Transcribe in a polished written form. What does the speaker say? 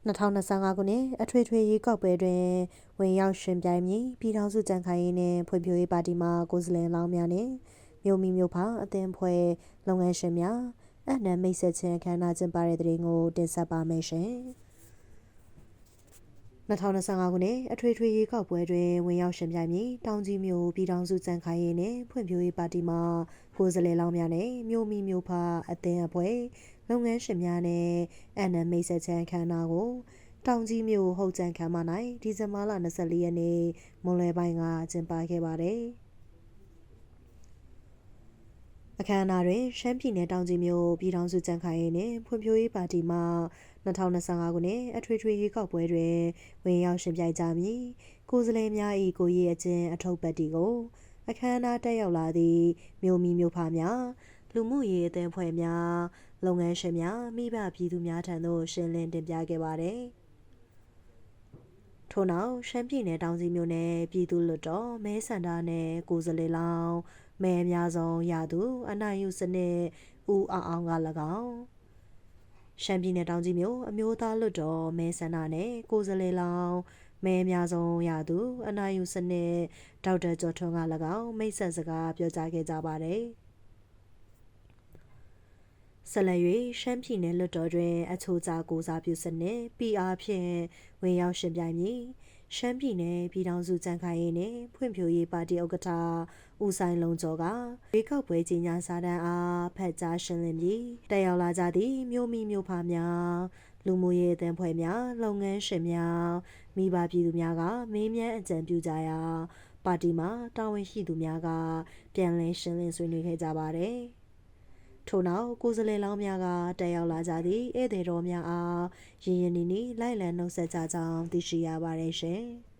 2025 ခုနှစ်အထွေထွေရွေးကောက်ပွဲတွင်ဝင်ရောက်ရှင်ပြိုင်မည်ပြည်ထောင်စုကြံ့ခိုင်ရေးနှင့်ဖွံ့ဖြိုးရေးပါတီမှကိုယ်စားလှယ်လောင်းများနှင့်မြို့မိမြို့ဖအသင်းဖွဲ့လုပ်ငန်းရှင်များအနှံမိတ်ဆက်ခြင်းအခမ်းအနားကျင်းပတဲ့တဲ့ရင်ကိုတင်ဆက်ပါမယ်ရှင်2025 ခုနှစ်အထွေထွေရွေးကောက်ပွဲတွင်ဝင်ရောက်ရှင်ပြိုင်မည်တောင်ကြီးမြို့ပြည်ထောင်စုကြံ့ခိုင်ရေးနှင့်ဖွံ့ဖြိုးရေးပါတီမှကိုယ်စားလှယ်လောင်းများနှင့်မြို့မိမြို့ဖအသင်းအဖွဲ့လုပ်ငန်းရှင်များနှင့်အနှံမိတ်ဆက်ခြင်းအခမ်းအနားကိုတောင်ကြီးမြို့ဟုတ်ကြံခမ်းမ၌ဒီဇင်ဘာလ24ရက်နေ့မွန်လွယ်ပိုင်းကကျင်းပခဲ့ပါတယ်။အခမ်းအနားတွင်ရှမ်းပြည်နယ်တောင်ကြီးမြို့ပြည်ထောင်စုကြံ့ခိုင်ရေးနှင့်ဖွံ့ဖြိုးရေးပါတီမှ2025 ခုနှစ်အထွေထွေရွေးကောက်ပွဲတွင်ဝင်ရောက်ရှင်ပြိုင်ကြမည်ကိုယ်စားလှယ်များ၏ကိုရေးအချင်းအထုပ်ပတ်တီကိုအခမ်းအနားတက်ရောက်လာသည့်မြို့မိမြို့ဖများလူမှုရေးအသင်းအဖွဲ့များလုပ်ငန်းရှင်များမိဘပြည်သူများထံသို့ရှင်းလင်းတင်ပြခဲ့ပါတယ်။ထို့နောက်ရှမ်းပြည်နယ်တောင်ကြီးမြို့နယ်ပြည်သူ့လွှတ်တော်မဲဆန္ဒနယ်ကိုယ်စားလှယ်လောင်းမဲအများဆုံးရသူအနိုင်ယူစနစ်ဦးအောင်က၎င်းရှမ်းပြည်နယ်တောင်ကြီးမြို့အမျိုးသားလွှတ်တော်မဲဆန္ဒနယ်ကိုယ်စားလှယ်လောင်းမဲအများဆုံးရသူအနိုင်ယူစနစ်ဒေါက်တာကျော်ထွန်းက၎င်းမိတ်ဆက်စကားပြောကြားခဲ့ကြပါတယ်။ဆက်လက်၍ရှမ်းပြည်နယ်လွှတ်တော်တွင်အချို့ကြားကိုစားပြုစနစ် PR ဖြင့်ဝင်ရောက်ရှင်ပြိုင်မည်ရှမ်းပြည်နယ်ပြည်ထောင်စုကြံ့ခိုင်ရေးနှင့်ဖွံ့ဖြိုးရေးပါတီဥက္ကဋ္ဌဦးဆိုင်လုံးကျော်ကရွေးကောက်ပွဲကြီးညာစာတမ်းအားဖတ်ကြားရှင်းလင်းပြီးတက်ရောက်လာကြသည့်မြို့မိမြို့ဖများလူမှုရေးအသင်းဖွဲ့များလုပ်ငန်းရှင်များမိဘပြည်သူများကမေးမြန်းအကြံပြုကြရာပါတီမှတာဝန်ရှိသူများကပြန်လည်ရှင်းလင်းဆွေးနွေးခဲ့ကြပါတယ်။ထို့နောက်ကိုယ်စားလှယ်လောင်းများကတက်ရောက်လာကြသည့်ဧည့်သည်တော်များအားရင်းရင်းနှီးနှီးလိုက်လံနှုတ်ဆက်ကြကြောင်းသိရှိရပါတယ်ရှင်။